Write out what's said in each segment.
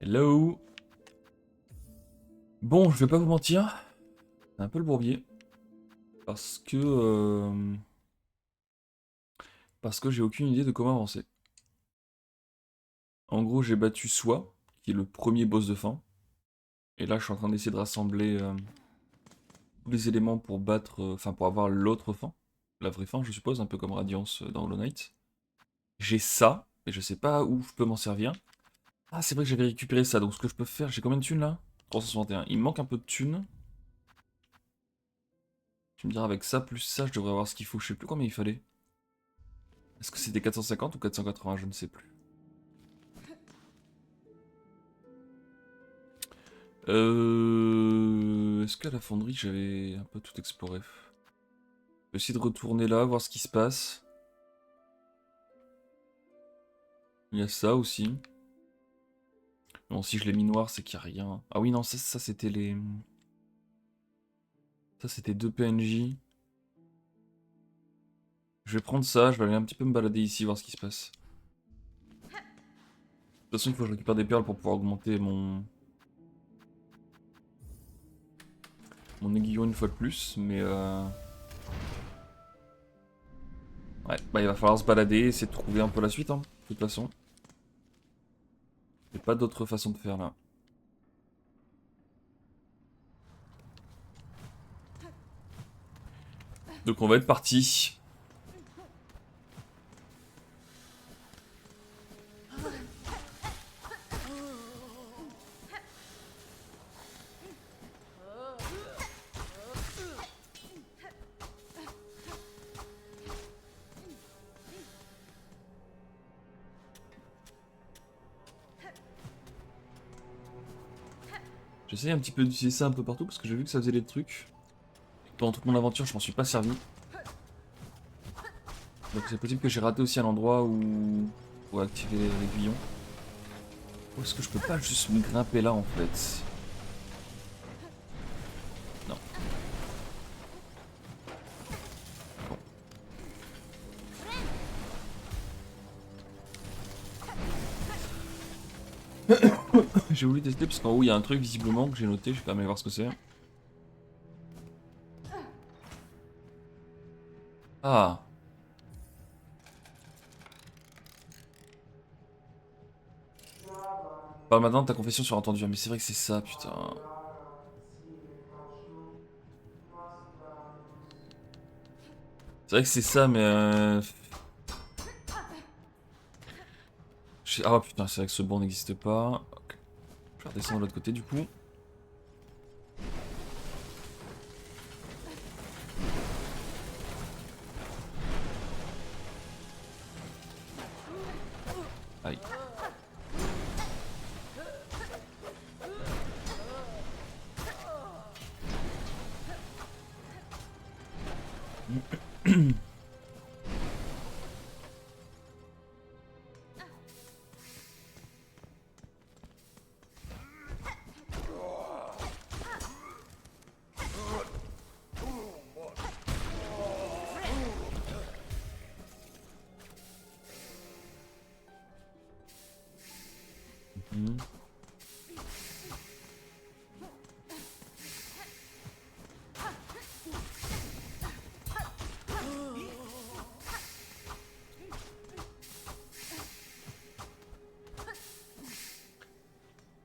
Hello. Bon, je vais pas vous mentir, c'est un peu le bourbier. Parce que j'ai aucune idée de comment avancer. En gros, j'ai battu Soi, qui est le premier boss de fin. Et là, je suis en train d'essayer de rassembler tous les éléments pour battre, enfin pour avoir l'autre fin. La vraie fin, je suppose, un peu comme Radiance dans Hollow Knight. J'ai ça, et je sais pas où je peux m'en servir. Ah, c'est vrai que j'avais récupéré ça, donc ce que je peux faire, j'ai combien de thunes là? 361. Il me manque un peu de thunes. Tu me diras, avec ça plus ça, je devrais avoir ce qu'il faut. Je sais plus combien il fallait. Est-ce que c'était 450 ou 480? Je ne sais plus. Est-ce qu'à la fonderie j'avais un peu tout exploré? Je vais essayer de retourner là, voir ce qui se passe. Il y a ça aussi. Bon, si je l'ai mis noir, c'est qu'il n'y a rien. Ah oui, non, ça c'était les. Ça c'était deux PNJ. Je vais prendre ça, je vais aller un petit peu me balader ici, voir ce qui se passe. De toute façon, il faut que je récupère des perles pour pouvoir augmenter mon aiguillon une fois de plus, mais ouais, bah il va falloir se balader, essayer de trouver un peu la suite, hein, de toute façon. Il n'y a pas d'autre façon de faire là. Donc on va être parti. J'essaye un petit peu d'utiliser ça un peu partout parce que j'ai vu que ça faisait des trucs. Pendant toute mon aventure, je m'en suis pas servi. Donc c'est possible que j'ai raté aussi un endroit où pour activer l'aiguillon. Ou est-ce que je peux pas juste me grimper là en fait? Non. Bon. J'ai voulu tester parce qu'en haut il y a un truc visiblement que j'ai noté, je vais quand même aller voir ce que c'est. Ah. Parle maintenant de ta confession sur entendu. Mais c'est vrai que c'est ça, putain. C'est vrai que c'est ça, mais ah putain, c'est vrai que ce banc n'existe pas. Ok. Je vais redescendre de l'autre côté du coup. Aïe. Mhm.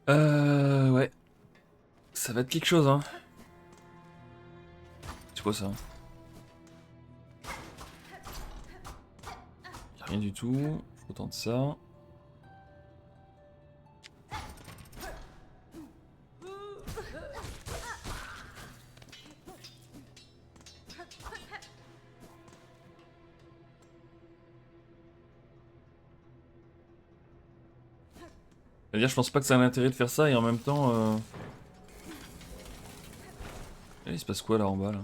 Ouais. Ça va être quelque chose, hein. C'est quoi ça? Y'a rien du tout. Faut tenter ça. C'est-à-dire, je pense pas que ça a l'intérêt de faire ça et en même temps. Il se passe quoi là en bas là?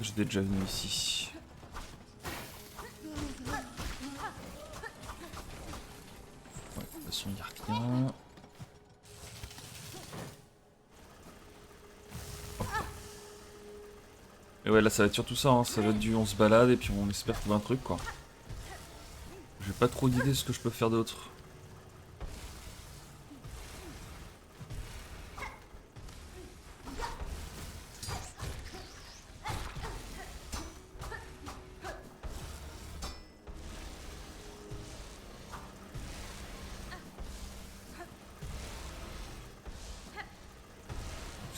J'étais déjà venu ici. Ouais, de toute façon, y'a rien. Et ouais, là ça va être surtout ça, hein. Ça va être du on se balade et puis on espère trouver un truc quoi. J'ai pas trop d'idées de ce que je peux faire d'autre.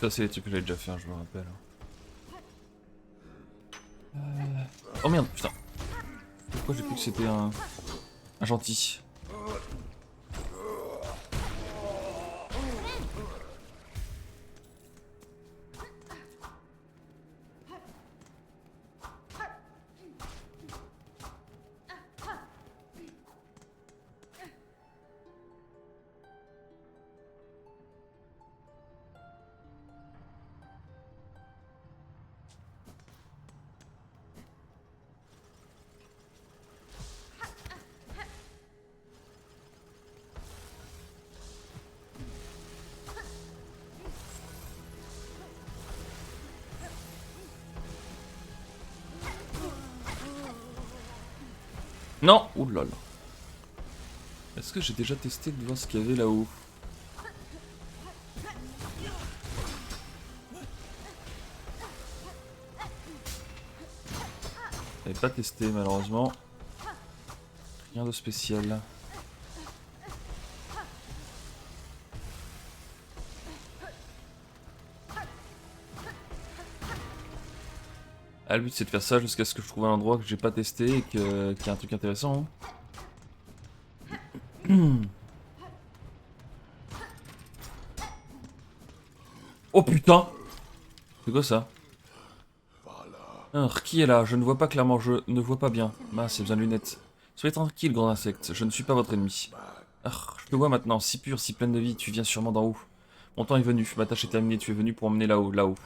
Ça c'est les trucs que j'avais déjà fait, hein, je me rappelle. Oh merde, putain. Pourquoi j'ai cru que c'était un gentil? Non! Ouh là là. Est-ce que j'ai déjà testé de voir ce qu'il y avait là-haut? J'avais pas testé malheureusement. Rien de spécial. Ah, le but c'est de faire ça jusqu'à ce que je trouve un endroit que j'ai pas testé et qu'il y ait un truc intéressant. Hein. Oh putain! C'est quoi ça? Qui est là? Je ne vois pas clairement, je ne vois pas bien. Mince, j'ai besoin de lunettes. Soyez tranquille, grand insecte, je ne suis pas votre ennemi. Je te vois maintenant, si pur, si pleine de vie, tu viens sûrement d'en haut. Mon temps est venu, ma tâche est terminée, tu es venu pour emmener là-haut, là-haut.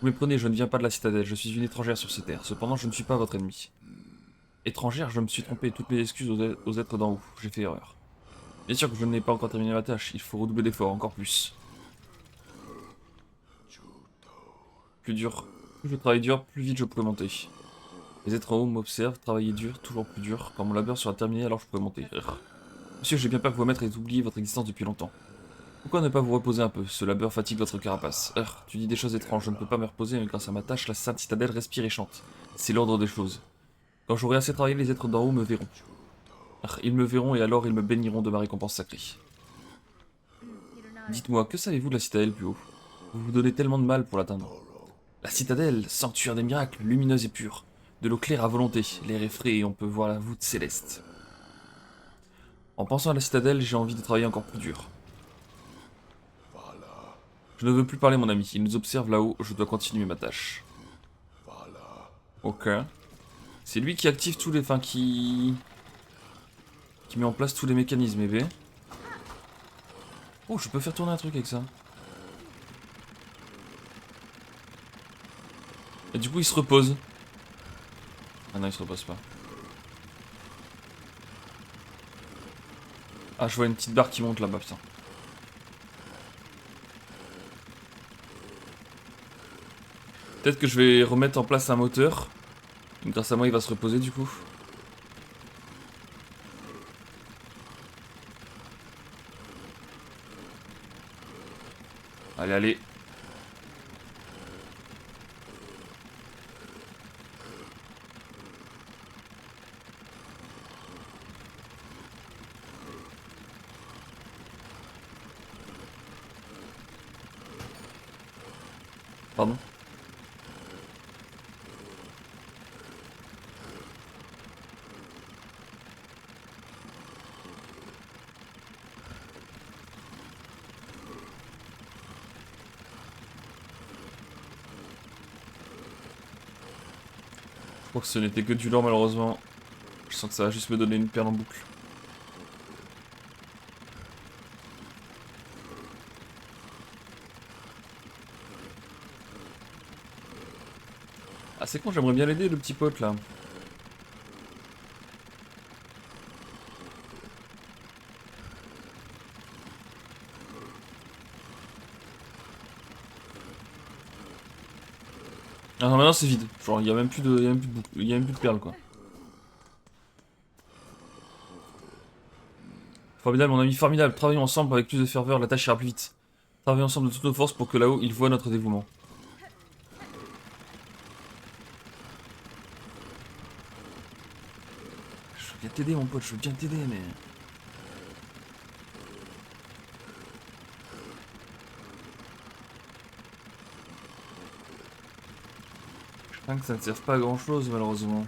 Vous méprenez, je ne viens pas de la citadelle, je suis une étrangère sur ces terres. Cependant, je ne suis pas votre ennemi. Étrangère, je me suis trompé, toutes mes excuses aux êtres d'en haut, j'ai fait erreur. Bien sûr que je n'ai pas encore terminé ma tâche, il faut redoubler d'efforts, encore plus. Plus dur. Plus je travaille dur, plus vite je pourrai monter. Les êtres en haut m'observent, travailler dur, toujours plus dur. Quand mon labeur sera terminé, alors je pourrai monter. Monsieur, j'ai bien peur que vos maîtres aient oublié votre existence depuis longtemps. Pourquoi ne pas vous reposer un peu? Ce labeur fatigue votre carapace. Tu dis des choses étranges, je ne peux pas me reposer, mais grâce à ma tâche, la Sainte Citadelle respire et chante. C'est l'ordre des choses. Quand j'aurai assez travaillé, les êtres d'en haut me verront. Ils me verront et alors ils me béniront de ma récompense sacrée. Dites-moi, que savez-vous de la Citadelle plus haut? Vous vous donnez tellement de mal pour l'atteindre. La Citadelle, sanctuaire des miracles, lumineuse et pure. De l'eau claire à volonté, l'air est frais et on peut voir la voûte céleste. En pensant à la Citadelle, j'ai envie de travailler encore plus dur. Je ne veux plus parler, mon ami. Il nous observe là-haut, je dois continuer ma tâche. Ok. C'est lui qui active tous les... Enfin, qui met en place tous les mécanismes, eh ben. Oh, je peux faire tourner un truc avec ça. Et du coup, il se repose. Ah non, il se repose pas. Ah, je vois une petite barre qui monte là-bas, putain. Peut-être que je vais remettre en place un moteur. Grâce à moi, il va se reposer du coup. Allez, allez. Pardon. Je crois que ce n'était que du lore malheureusement. Je sens que ça va juste me donner une perle en boucle. Ah c'est con, j'aimerais bien l'aider le petit pote là. Ah non, maintenant c'est vide. Genre, il y a même plus de, il y a même plus de perles, quoi. Formidable, mon ami, formidable. Travaillons ensemble avec plus de ferveur, la tâche ira plus vite. Travaillons ensemble de toutes nos forces pour que là-haut, ils voient notre dévouement. Je veux bien t'aider, mon pote, je veux bien t'aider, mais... Je crains que ça ne serve pas à grand-chose, malheureusement.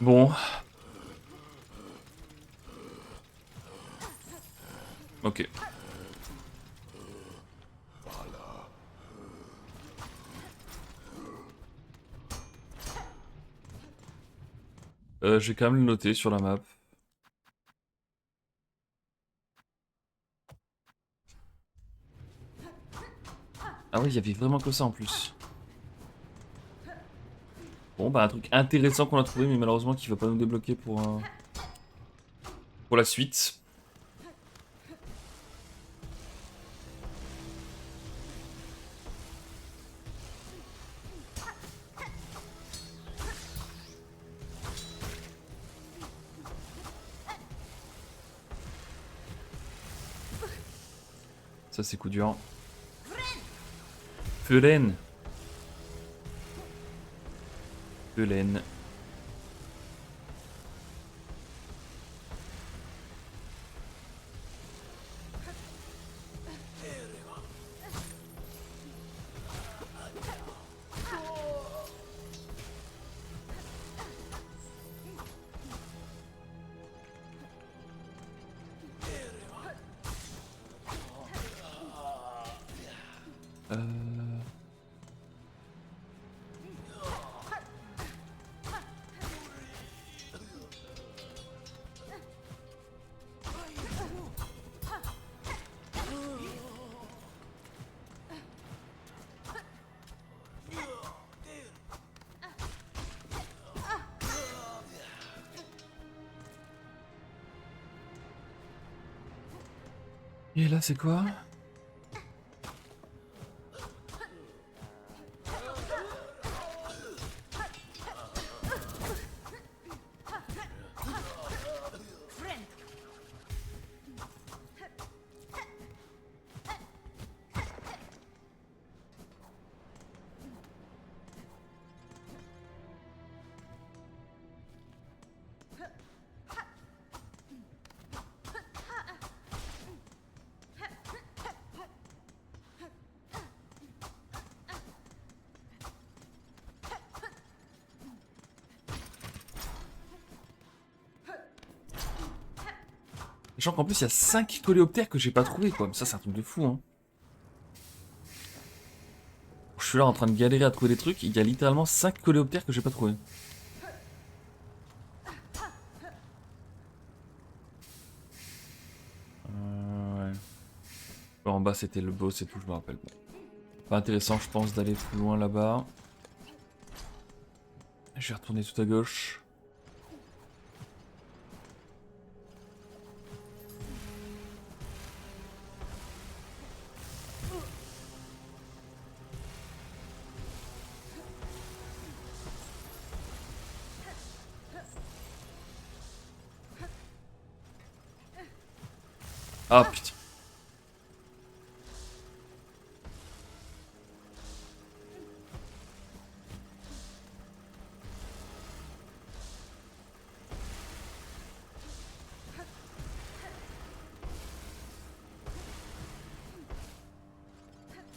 Bon. Ok. Je vais quand même le noter sur la map. Ah oui, il y avait vraiment que ça en plus. Bon, bah un truc intéressant qu'on a trouvé, mais malheureusement qui va pas nous débloquer pour la suite. Ça c'est coup dur. Felaine. Felaine. Et là c'est quoi? Genre qu'en plus il y a 5 coléoptères que j'ai pas trouvé quoi. Ça c'est un truc de fou hein. Je suis là en train de galérer à trouver des trucs, il y a littéralement 5 coléoptères que j'ai pas trouvé. Ouais. Bon, en bas c'était le boss et tout, je me rappelle pas. Pas intéressant je pense d'aller plus loin là-bas. Je vais retourner tout à gauche. Ah putain.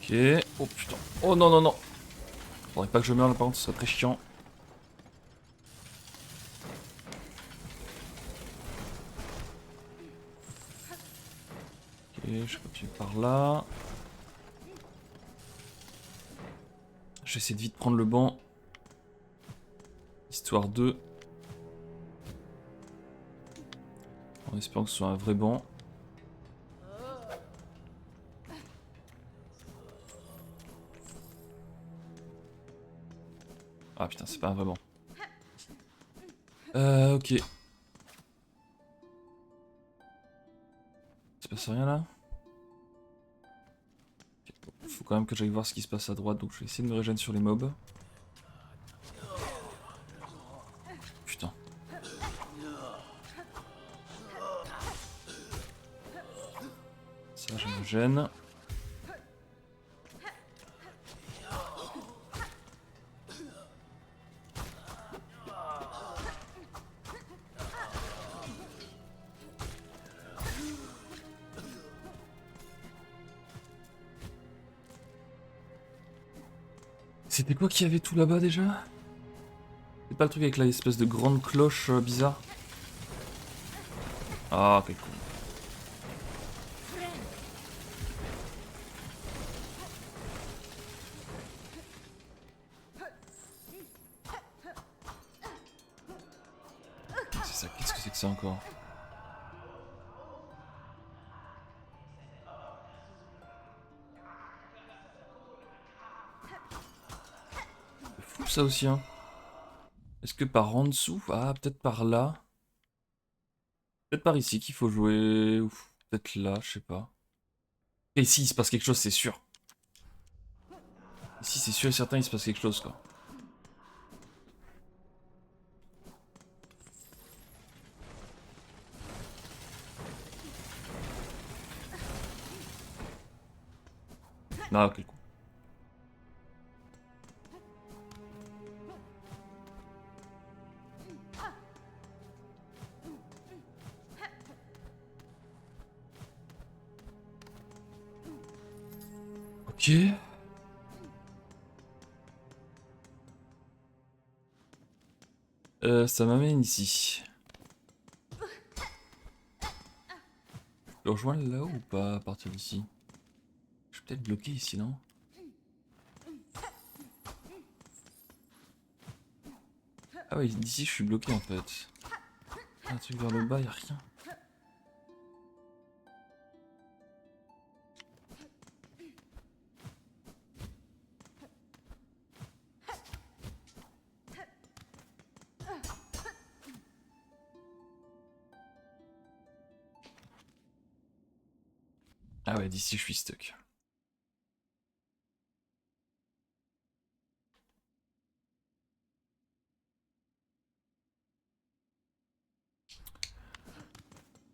Ok. Oh putain. Oh non non non. Faudrait pas que je meure là par contre, ce serait très chiant. Ok, je continue par là. j'essaie de vite prendre le banc. Histoire de... En espérant que ce soit un vrai banc. Ah putain, c'est pas un vrai banc. Ok. Il se passe rien là? Faut quand même que j'aille voir ce qui se passe à droite, donc je vais essayer de me régénérer sur les mobs. Putain. Ça, je me gêne. C'était quoi qu'il y avait tout là-bas déjà? C'est pas le truc avec l'espèce de grande cloche bizarre? Ah, quel con. C'est ça, qu'est-ce que c'est que ça encore? C'est fou ça aussi, hein. Est-ce que par en dessous? Ah, peut-être par là. Peut-être par ici qu'il faut jouer. Ou peut-être là, je sais pas. Et ici, il se passe quelque chose, c'est sûr. Ici, c'est sûr et certain, il se passe quelque chose, quoi. Ah, quel con. Ok. Ça m'amène ici. Je peux rejoindre là ou pas à partir d'ici? Je suis peut-être bloqué ici, non? Ah oui, d'ici je suis bloqué en fait. Un truc vers le bas, y'a rien. Ah ouais, d'ici je suis stuck.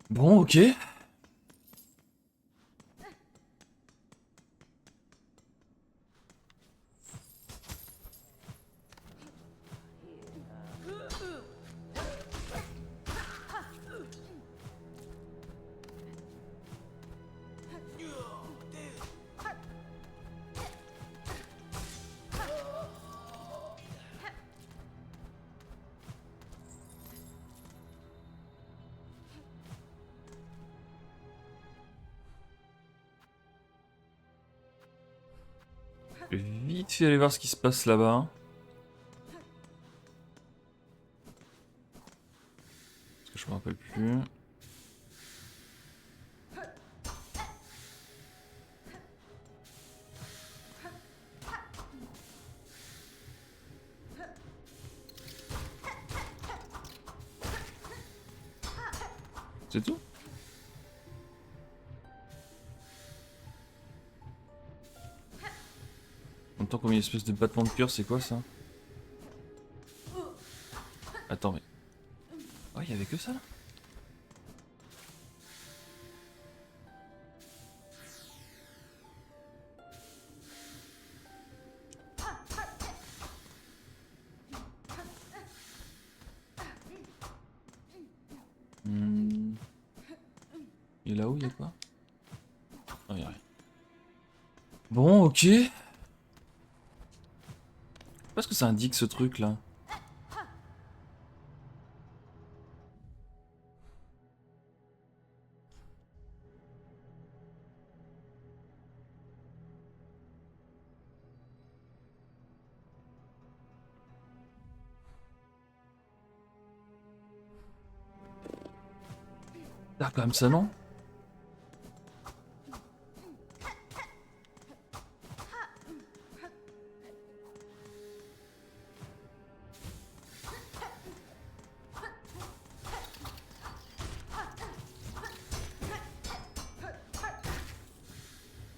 Bon, ok. Je vais vite fait aller voir ce qui se passe là-bas. Parce que je me rappelle plus. C'est tout? En même temps, comme une espèce de battement de cœur, c'est quoi ça? Attends, mais. Oh, il y avait que ça là? Hmm. Et là-haut, il y a quoi? Oh, y a rien. Bon, ok. Je sais pas ce que ça indique ce truc là. Ah, quand même ça, non?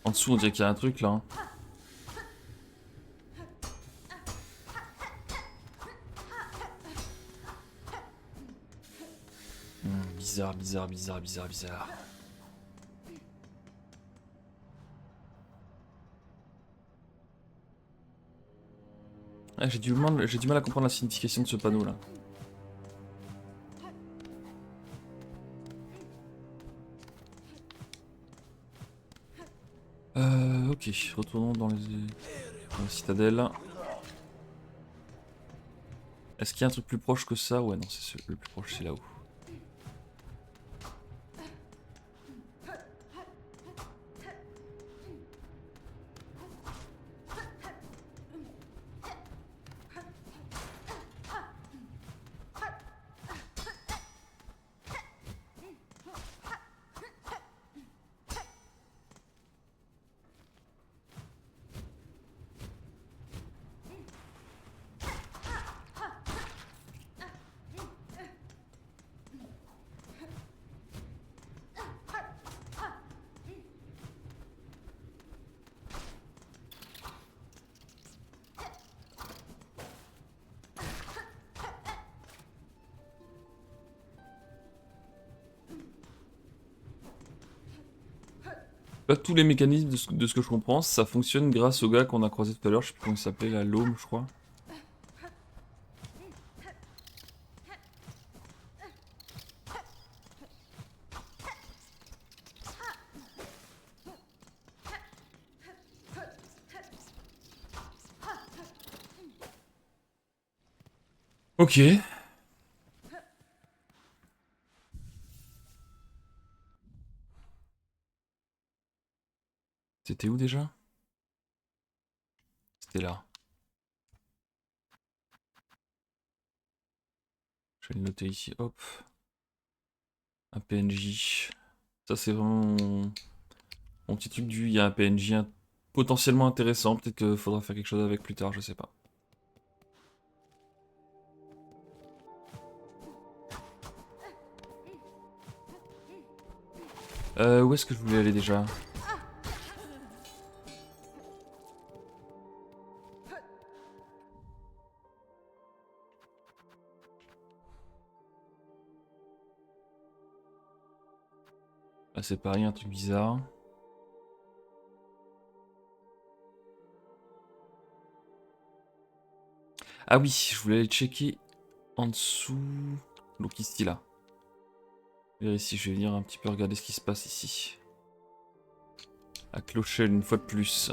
En dessous, on dirait qu'il y a un truc là. Hein. Bizarre, bizarre, bizarre, bizarre, bizarre. Ah, j'ai du mal à comprendre la signification de ce panneau là. Ok, retournons dans la citadelle. Est-ce qu'il y a un truc plus proche que ça? Ouais, non, c'est le plus proche, c'est là-haut. Là, tous les mécanismes de ce que je comprends, ça fonctionne grâce au gars qu'on a croisé tout à l'heure, je sais plus comment il s'appelait, la Lôme, je crois. Ok. C'était où déjà? C'était là. Je vais le noter ici, hop. Un PNJ. Ça c'est vraiment mon petit truc du... Il y a un PNJ potentiellement intéressant, peut-être qu'il faudra faire quelque chose avec plus tard, je sais pas. Où est-ce que je voulais aller déjà? Là c'est pareil, un truc bizarre. Ah oui, je voulais aller checker en dessous. Donc ici là. Ici, je vais venir un petit peu regarder ce qui se passe ici. À Clochelle une fois de plus.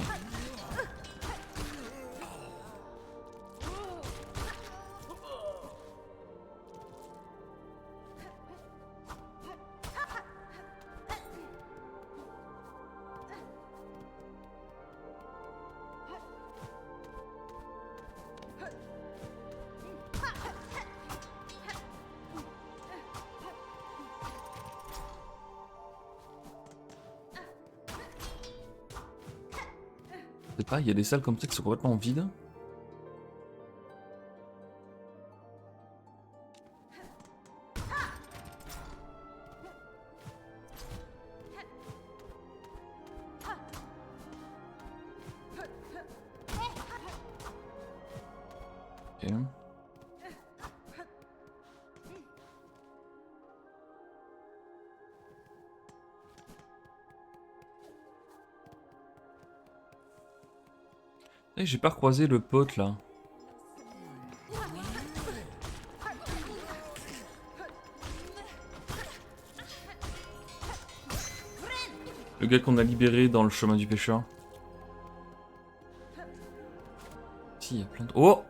Je sais pas, il y a des salles comme ça qui sont complètement vides. Ok. Eh, j'ai pas recroisé le pote là. Le gars qu'on a libéré dans le chemin du pêcheur. Si, il y a plein de... Oh!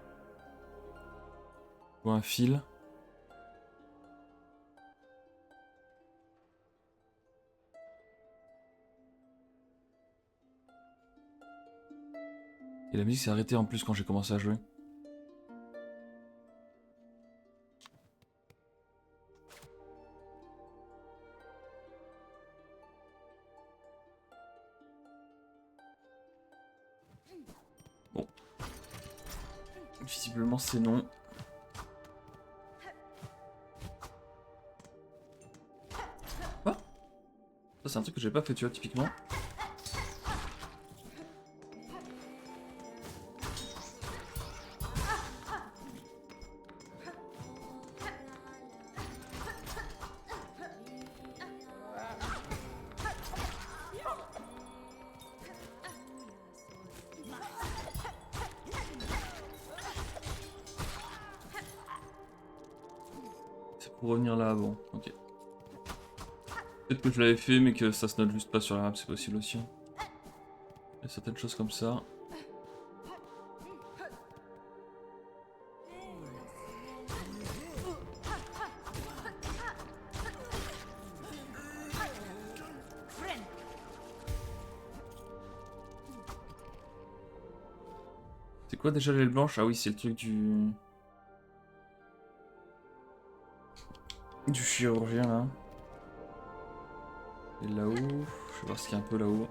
Je vois un fil. Et la musique s'est arrêtée en plus quand j'ai commencé à jouer. Visiblement c'est non. Quoi? Ça c'est un truc que j'ai pas fait, tu vois, typiquement. C'est pour revenir là, bon, ok. Peut-être que je l'avais fait mais que ça se note juste pas sur la map, c'est possible aussi. Il y a certaines choses comme ça. C'est quoi déjà l'aile blanche? Ah oui, c'est le truc du chirurgien là. Et là-haut, je vais voir ce qu'il y a un peu là-haut.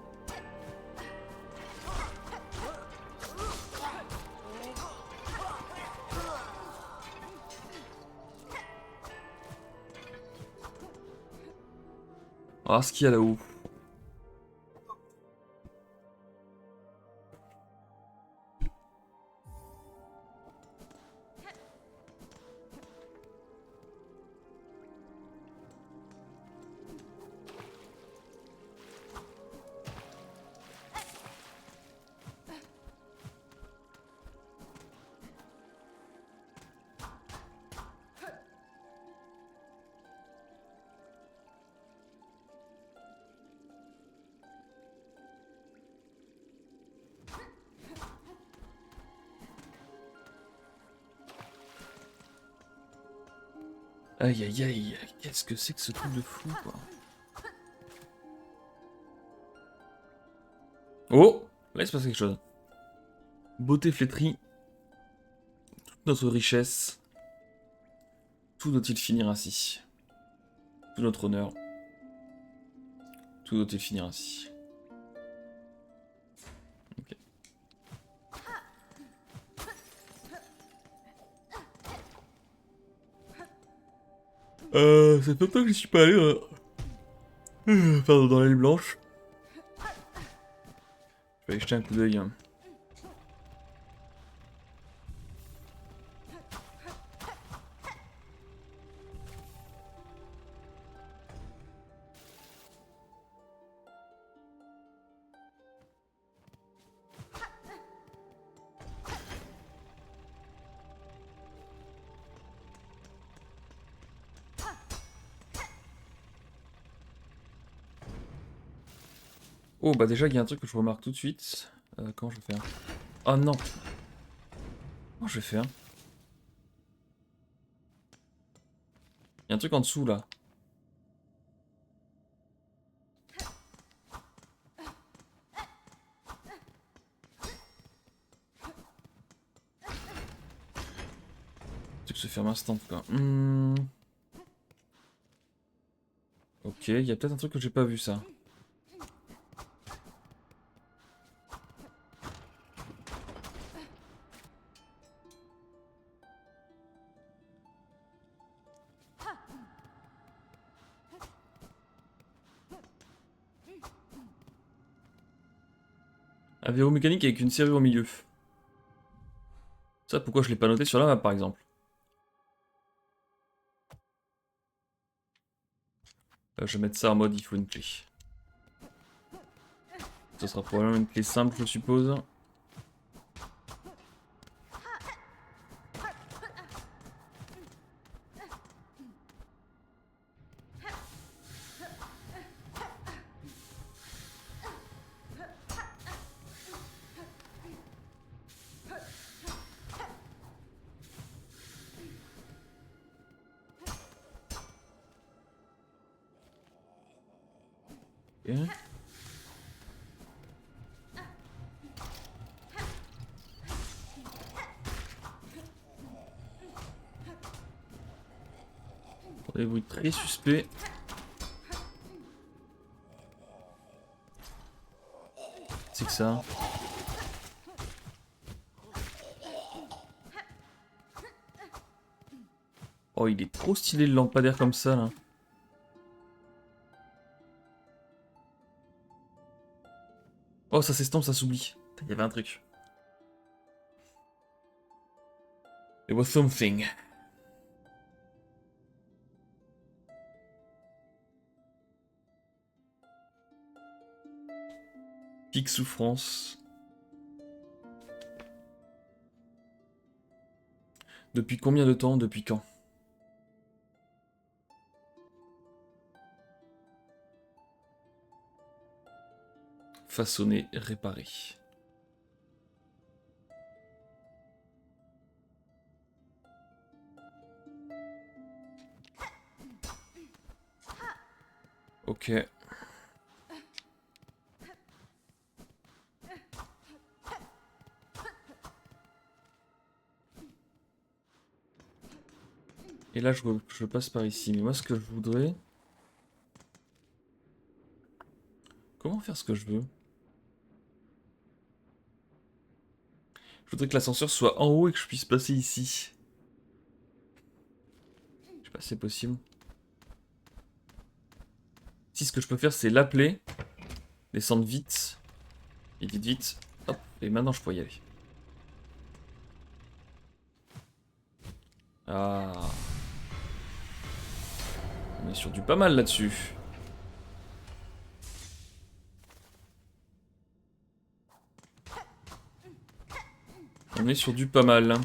On va voir ce qu'il y a là-haut. Aïe aïe aïe, qu'est-ce que c'est que ce truc de fou quoi. Oh, là il se passe quelque chose. Beauté flétrie, toute notre richesse, tout doit-il finir ainsi? Tout notre honneur, tout doit-il finir ainsi? Ok. Ça fait longtemps que je suis pas allé pardon, dans l'aile blanche. Je vais aller jeter un coup d'œil. Oh bah déjà il y a un truc que je remarque tout de suite. Comment je vais faire? Oh non! Comment je vais faire? Il y a un truc en dessous là. Le truc se ferme instant quoi. Ok, il y a peut-être un truc que j'ai pas vu ça. Un verrou mécanique avec une serrure au milieu. Ça, pourquoi je l'ai pas noté sur la map par exemple? Je vais mettre ça en mode il faut une clé. Ce sera probablement une clé simple, je suppose. Ok. Des bruits très suspects. C'est que ça. Oh, il est trop stylé le lampadaire comme ça, là. Oh, ça s'estompe, ça s'oublie. Il y avait un truc. There was something. Pique souffrance. Depuis combien de temps? Depuis quand? Façonner, réparer. Ok. Et là, je passe par ici. Mais moi, ce que je voudrais... Comment faire ce que je veux? Je voudrais que l'ascenseur soit en haut et que je puisse passer ici. Je sais pas si c'est possible. Si, ce que je peux faire, c'est l'appeler, descendre vite, et vite, vite. Hop, et maintenant, je peux y aller. Ah. On est sur du pas mal là-dessus. On est sur du pas mal.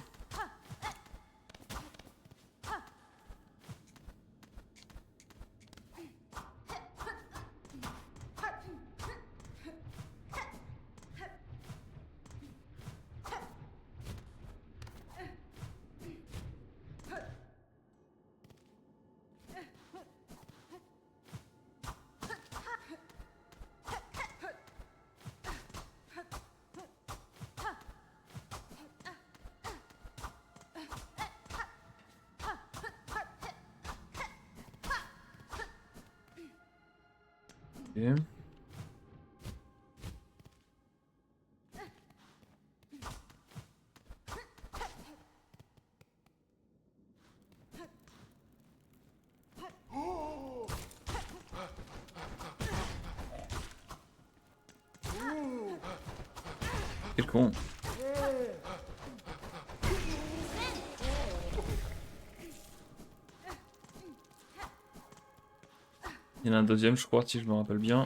Ok. Quel con. Il y en a un deuxième, je crois, si je me rappelle bien.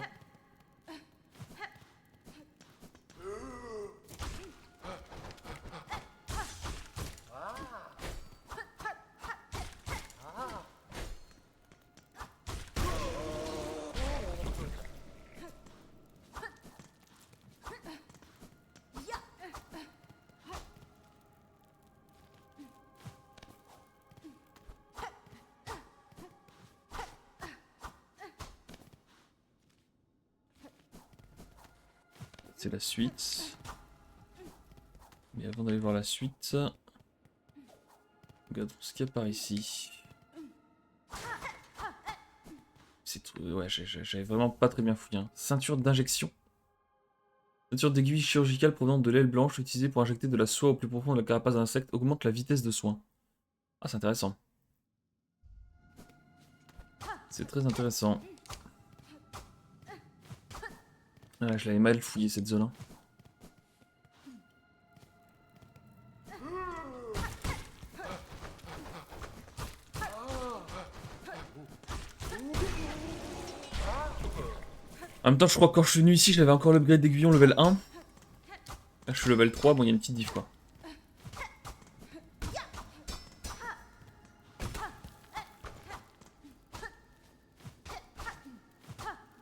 C'est la suite. Mais avant d'aller voir la suite, regardons ce qu'il y a par ici. Ouais, j'avais vraiment pas très bien fouillé. Hein. Ceinture d'injection. Ceinture d'aiguille chirurgicale provenant de l'aile blanche utilisée pour injecter de la soie au plus profond de la carapace d'un insecte augmente la vitesse de soin. Ah, c'est intéressant. C'est très intéressant. Ah, je l'avais mal fouillé cette zone. Hein. En même temps, je crois que quand je suis venu ici, j'avais encore l'upgrade d'aiguillon level 1. Là, je suis level 3, bon, il y a une petite diff quoi.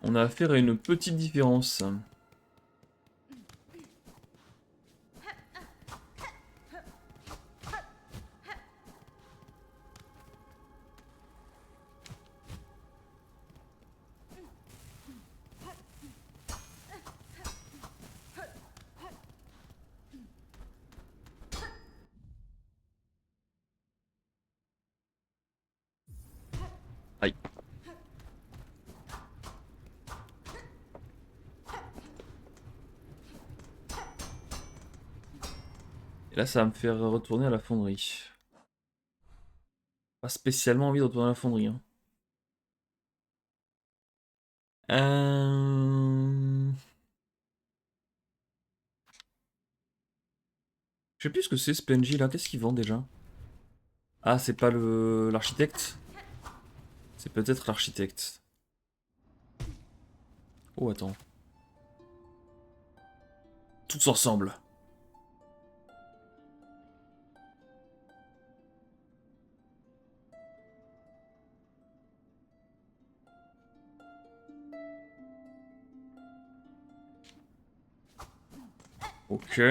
On a affaire à une petite différence. Aïe. Et là, ça va me faire retourner à la fonderie. Pas spécialement envie de retourner à la fonderie. Hein. Euh... Je sais plus ce que c'est ce PNJ là, qu'est-ce qu'il vend déjà? Ah, c'est pas le l'architecte? C'est peut-être l'architecte. Oh, attends. Tous ensemble. Ok.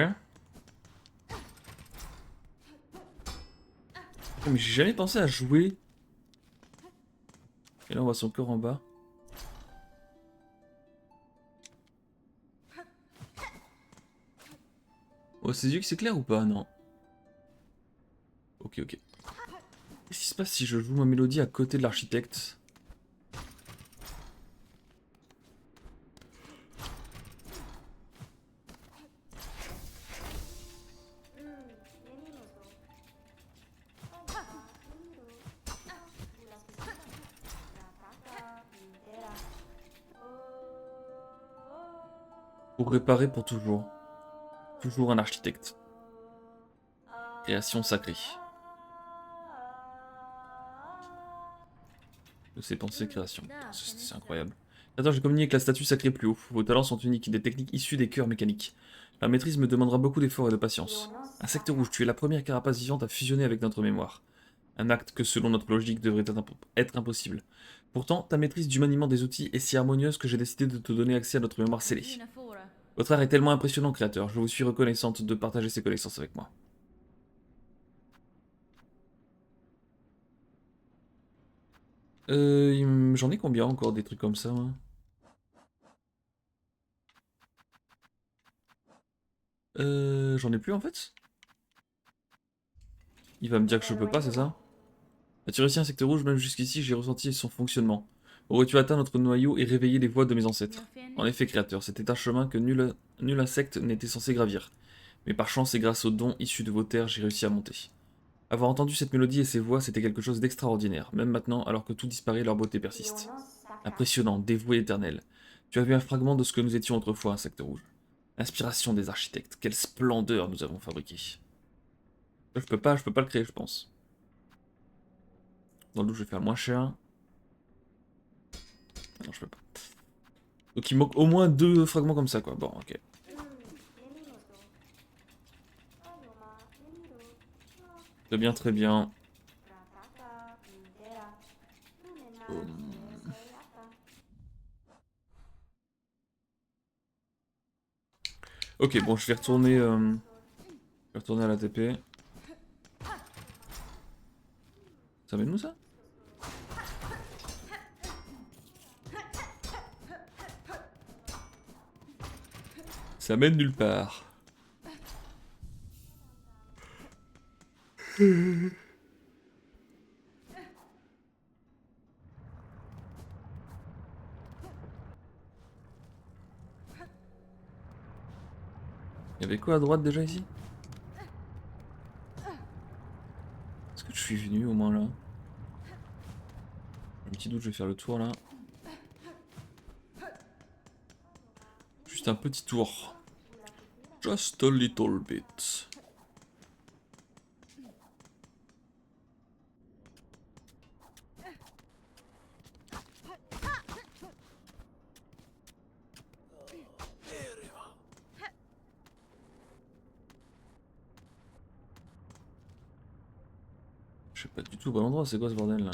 Oh, mais j'ai jamais pensé à jouer. Et là, on voit son corps en bas. Oh, c'est yeux que c'est clair ou pas? Non. Ok, ok. Qu'est-ce qui se passe si je joue ma mélodie à côté de l'architecte? Pour réparer pour toujours. Toujours un architecte. Création sacrée. De ses pensées, création. C'est incroyable. Attends, j'ai communiqué avec la statue sacrée plus haut. Vos talents sont uniques, des techniques issues des cœurs mécaniques. La maîtrise me demandera beaucoup d'efforts et de patience. Insecte rouge, tu es la première carapace vivante à fusionner avec notre mémoire. Un acte que selon notre logique devrait être impossible. Pourtant, ta maîtrise du maniement des outils est si harmonieuse que j'ai décidé de te donner accès à notre mémoire scellée. Votre art est tellement impressionnant, créateur. Je vous suis reconnaissante de partager ces connaissances avec moi. J'en ai combien encore des trucs comme ça, moi? J'en ai plus en fait? Il va me dire que je peux pas, c'est ça? As-tu réussi un secteur rouge? Même jusqu'ici, j'ai ressenti son fonctionnement. Aurais-tu atteint notre noyau et réveillé les voix de mes ancêtres? En effet, créateur, c'était un chemin que nul insecte n'était censé gravir. Mais par chance et grâce aux dons issus de vos terres, j'ai réussi à monter. Avoir entendu cette mélodie et ces voix, c'était quelque chose d'extraordinaire. Même maintenant, alors que tout disparaît, leur beauté persiste. Impressionnant, dévoué éternel. Tu as vu un fragment de ce que nous étions autrefois, insecte rouge. Inspiration des architectes. Quelle splendeur nous avons fabriqué. Je peux pas le créer, je pense. Dans le doute, je vais faire le moins cher. Non, je peux pas. Donc il manque au moins 2 fragments comme ça, quoi. Bon, ok. Très bien, très bien. Ok, bon, je vais retourner à la TP. Ça mène où ça? Ça mène nulle part. Il y avait quoi à droite déjà ici? Est-ce que je suis venu au moins là? Un petit doute, je vais faire le tour là. Juste un petit tour. Just a little bit. Je sais pas du tout au bon endroit, c'est quoi ce bordel là?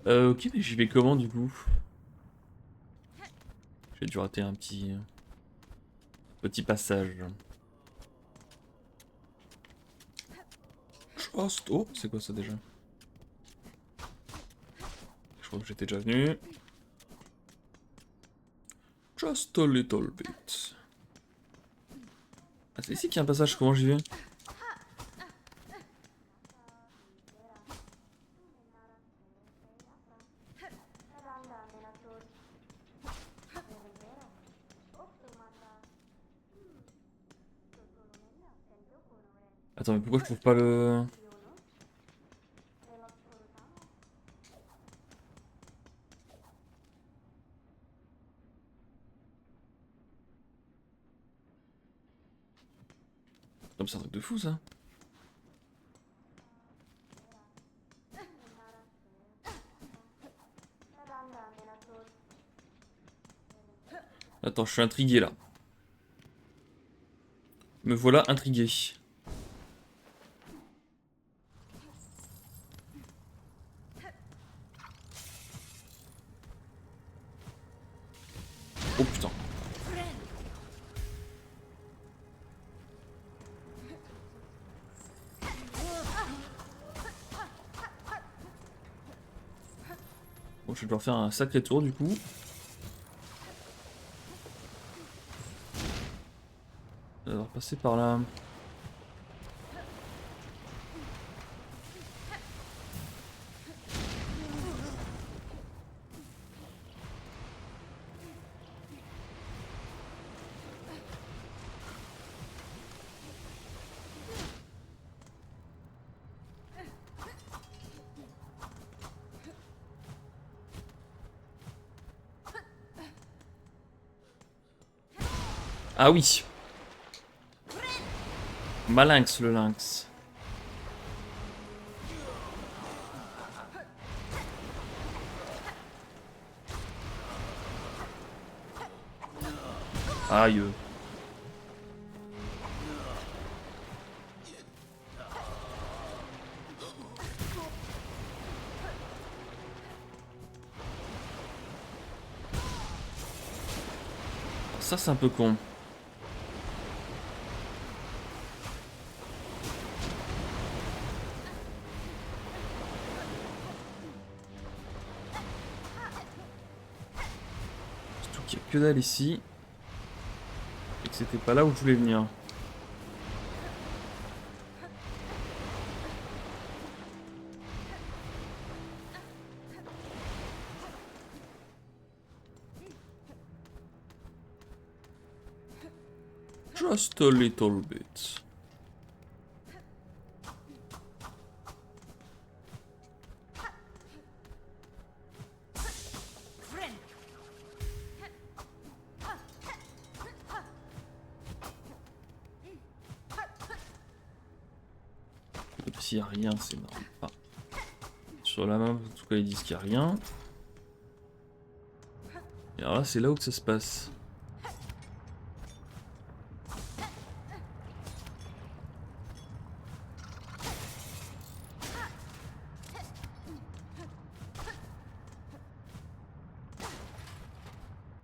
Ok, mais j'y vais comment du coup? J'ai dû rater un petit passage. Just... Oh, c'est quoi ça déjà? Je crois que j'étais déjà venu. Just a little bit. Ah, C'est ici qu'il y a un passage, comment j'y vais? Attends, mais pourquoi je trouve pas le... Comme c'est un truc de fou ça. Attends, je suis intrigué là. Me voilà intrigué. Oh putain. Bon, je vais devoir faire un sacré tour du coup. Je vais devoir passer par là. Ah oui. Malinx le lynx. Aïe. Ça c'est un peu con. Surtout qu'il n'y a que dalle ici. Et que c'était pas là où je voulais venir. Just a little bit. S'il n'y a rien, c'est normal. Ah. Sur la map, en tout cas, ils disent qu'il n'y a rien. Et alors là, c'est là où que ça se passe.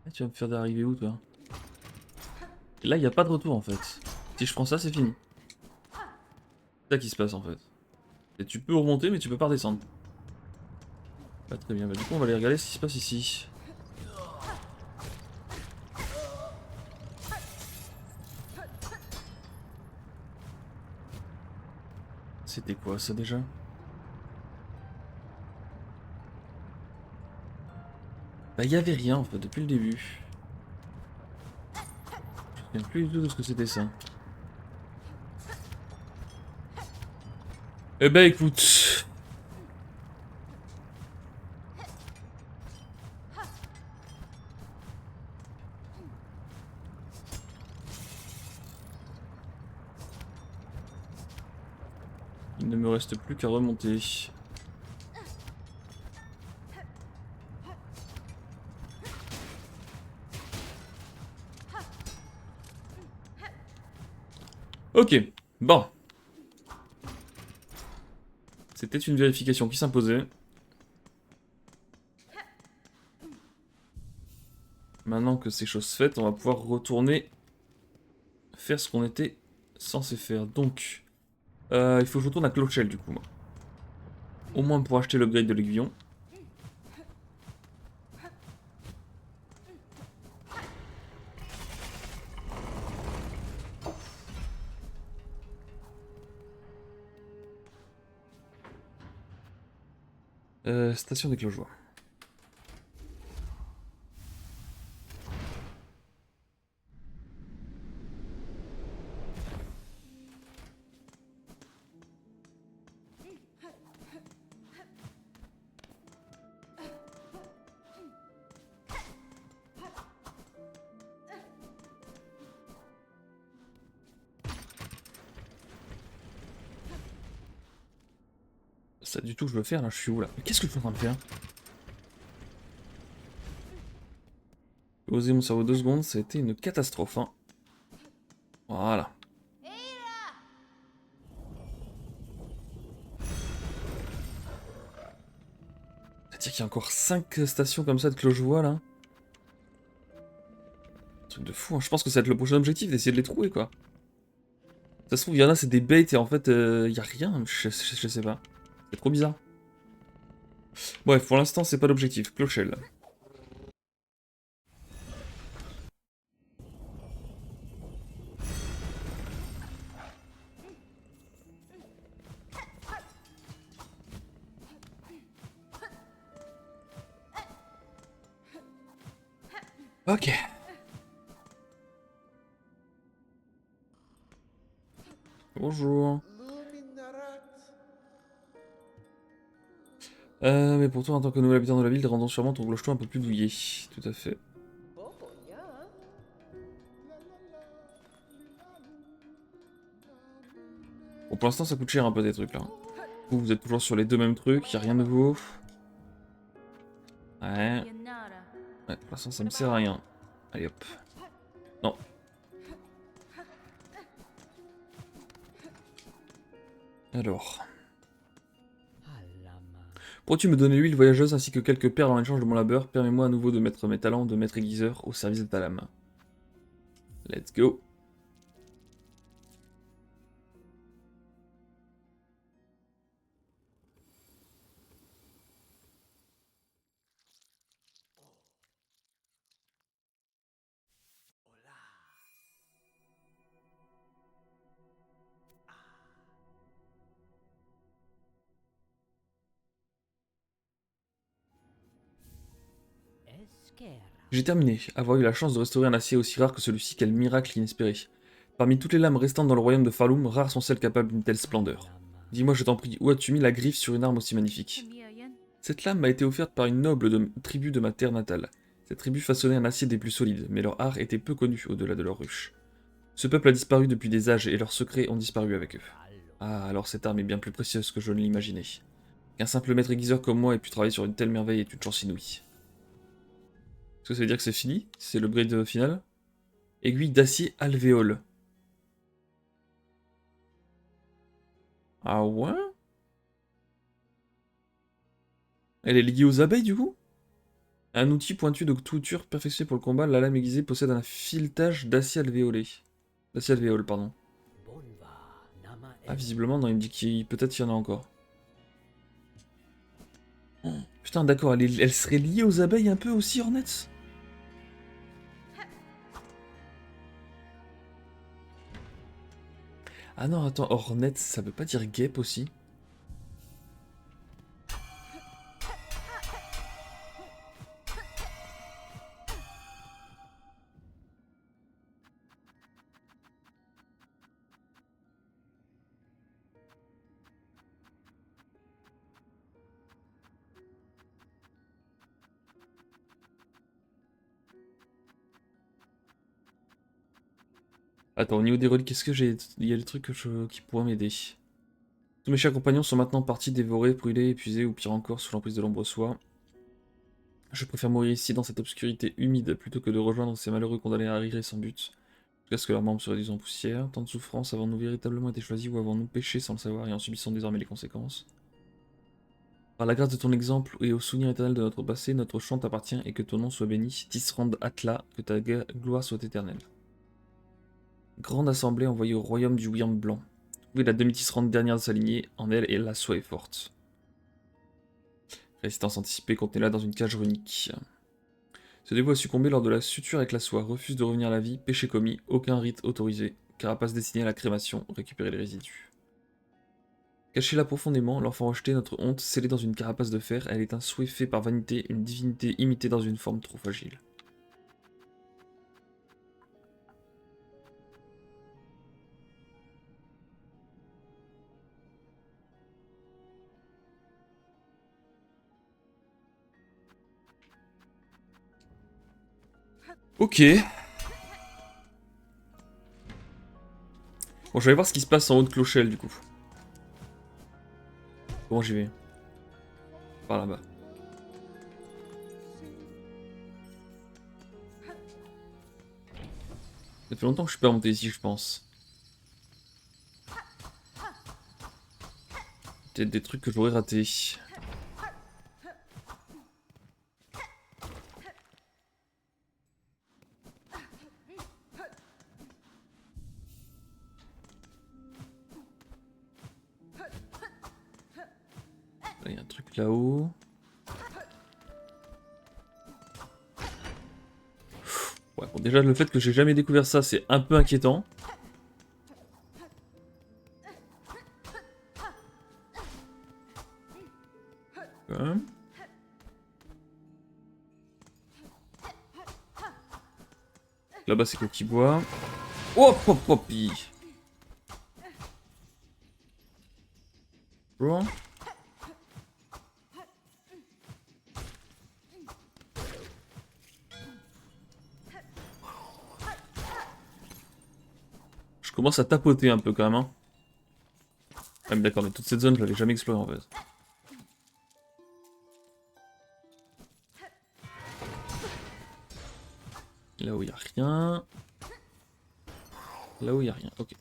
Ah, tu vas me faire d'arriver où, toi? Et là, il n'y a pas de retour, en fait. Si je prends ça, c'est fini. C'est ça qui se passe, en fait. Et tu peux remonter, mais tu peux pas redescendre. Pas très bien. Bah, du coup, on va aller regarder ce qui se passe ici. C'était quoi, ça, déjà? Bah, il y avait rien, en fait, depuis le début. Je me souviens plus du tout de ce que c'était, ça. Eh ben, écoute... Il ne me reste plus qu'à remonter. Ok, bon. C'était une vérification qui s'imposait. Maintenant que c'est chose faite, on va pouvoir retourner faire ce qu'on était censé faire. Donc, il faut que je retourne à Clochelle du coup, moi. Au moins pour acheter l'upgrade de l'aiguillon. Station des clochevoix. Ça du tout je veux faire là, je suis où là? Mais qu'est-ce que je suis en train de faire? Oser mon cerveau 2 secondes, ça a été une catastrophe. Hein. Voilà. C'est-à-dire qu'il y a encore 5 stations comme ça de clochevoix là. Truc de fou, hein. Je pense que ça va être le prochain objectif d'essayer de les trouver quoi. Ça se trouve, il y en a, c'est des baits et en fait, il y a rien, je sais pas. C'est trop bizarre. Bref, pour l'instant, c'est pas l'objectif. Clochelle. Ok. Bonjour. Mais pour toi, en tant que nouvel habitant de la ville, rendons sûrement ton clocheton un peu plus douillet. Tout à fait. Bon, pour l'instant, ça coûte cher un peu des trucs là. Vous êtes toujours sur les deux mêmes trucs, y a rien de nouveau. Ouais. Ouais, pour l'instant, ça me sert à rien. Allez hop. Non. Alors. Pourrais-tu me donner l'huile voyageuse ainsi que quelques perles en échange de mon labeur? Permets-moi à nouveau de mettre mes talents de maître aiguiseur au service de ta lame. Let's go. J'ai terminé. Avoir eu la chance de restaurer un acier aussi rare que celui-ci, quel miracle inespéré. Parmi toutes les lames restantes dans le royaume de Farloum, rares sont celles capables d'une telle splendeur. Dis-moi, je t'en prie, où as-tu mis la griffe sur une arme aussi magnifique? Cette lame m'a été offerte par une noble tribu de ma terre natale. Cette tribu façonnait un acier des plus solides, mais leur art était peu connu au-delà de leur ruche. Ce peuple a disparu depuis des âges et leurs secrets ont disparu avec eux. Ah, alors cette arme est bien plus précieuse que je ne l'imaginais. Qu'un simple maître aiguiseur comme moi ait pu travailler sur une telle merveille est une chance inouïe. Est-ce que ça veut dire que c'est fini? C'est le upgrade final? Aiguille d'acier alvéole. Ah ouais? Elle est liée aux abeilles du coup? Un outil pointu de couture perfectionné pour le combat, la lame aiguisée possède un filetage d'acier alvéolé. D'acier alvéole, pardon. Ah, visiblement, non, il me dit qu'il peut-être y en a encore. Oh, putain, d'accord, elle serait liée aux abeilles un peu aussi, Hornets? Ah non, attends, Hornets, ça veut pas dire guêpe aussi? Attends, au niveau des reliques, qu'est-ce que j'ai... Il y a des trucs qui pourraient m'aider. Tous mes chers compagnons sont maintenant partis dévorés, brûlés, épuisés, ou pire encore, sous l'emprise de l'ombre soie. Je préfère mourir ici dans cette obscurité humide plutôt que de rejoindre ces malheureux condamnés à errer sans but. Jusqu'à ce que leurs membres se réduisent en poussière. Tant de souffrance, avons-nous véritablement été choisis ou avons-nous péché sans le savoir et en subissant désormais les conséquences? Par la grâce de ton exemple et au souvenir éternel de notre passé, notre chant t'appartient et que ton nom soit béni. Tisrand Atla, que ta gloire soit éternelle. Grande assemblée envoyée au royaume du Wyrm blanc. Trouvez la demi-Tisrand dernière de sa lignée, en elle et la soie est forte. Résistance anticipée, contenez-la dans une cage runique. Ce dévot a succombé lors de la suture avec la soie, refuse de revenir à la vie, péché commis, aucun rite autorisé, carapace destinée à la crémation, récupérer les résidus. Cachez-la profondément, l'enfant rejeté, notre honte, scellée dans une carapace de fer, elle est un souhait fait par vanité, une divinité imitée dans une forme trop fragile. Ok. Bon, je vais voir ce qui se passe en haut de Clochelle, du coup. Comment j'y vais? Par là-bas. Ça fait longtemps que je suis pas monté ici, je pense. Peut-être des trucs que j'aurais ratés. Là, il y a un truc là-haut. Ouais, bon, déjà, le fait que j'ai jamais découvert ça, c'est un peu inquiétant. Hein. Là-bas, c'est Coquibois. Hop, hop, hop, Bon. Je commence à tapoter un peu quand même. Hein. Ah, mais d'accord, mais toute cette zone, je l'avais jamais explorée en fait. Là où il n'y a rien. Là où il n'y a rien, ok.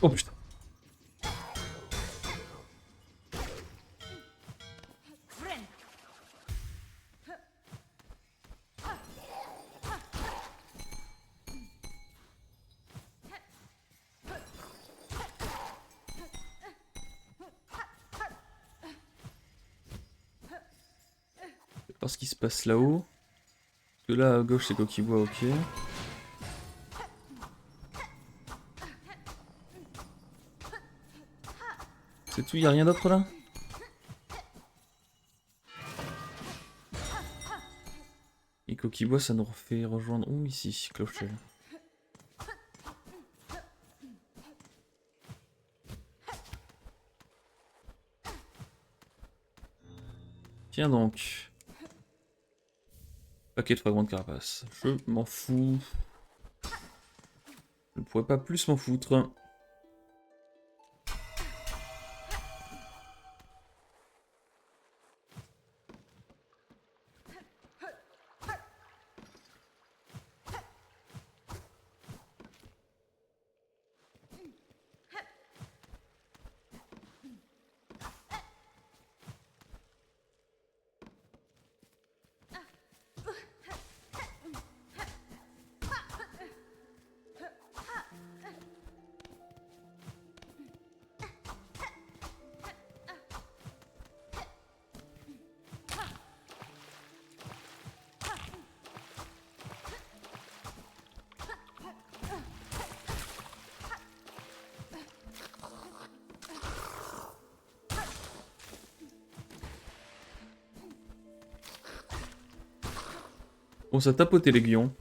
Oh putain. Je sais pas ce qui se passe là-haut. Parce que là, à gauche, c'est Coquibois, ok. C'est tout, y a rien d'autre là? Et Coquibois, ça nous refait rejoindre où ici, Clochelle? Tiens donc. Paquet de fragments de carapace. Je m'en fous. Je ne pourrais pas plus m'en foutre. Bon, ça tapotait les guillons.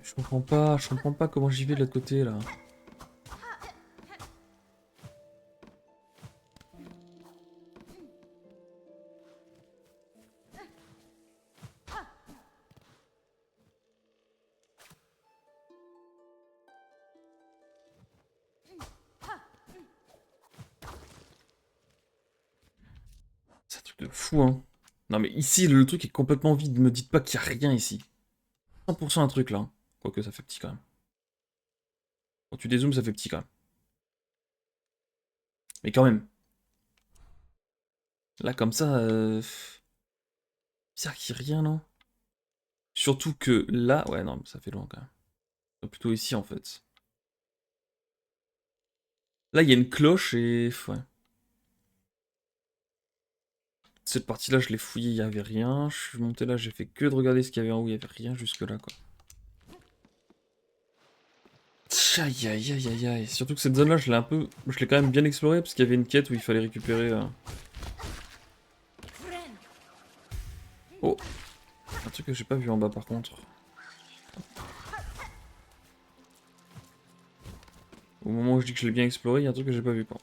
Je comprends pas comment j'y vais de l'autre côté là. truc de fou, hein. Non mais ici, le truc est complètement vide. Me dites pas qu'il y a rien ici. 100% un truc là, hein. Quoique ça fait petit quand même. Quand tu dézoomes, ça fait petit quand même. Mais quand même. Là, comme ça, bizarre qu'il y ait rien, non? Surtout que là... Ouais, non, mais ça fait loin quand même. Plutôt ici, en fait. Là, il y a une cloche et... Ouais. Cette partie-là, je l'ai fouillée, il n'y avait rien. Je suis monté là, j'ai fait que de regarder ce qu'il y avait en haut, il n'y avait rien jusque-là, quoi. Aïe, aïe, aïe, aïe, aïe. Surtout que cette zone-là, je l'ai un peu... Je l'ai quand même bien explorée, parce qu'il y avait une quête où il fallait récupérer... Oh! Un truc que j'ai pas vu en bas, par contre. Au moment où je dis que je l'ai bien exploré, il y a un truc que j'ai pas vu, quoi.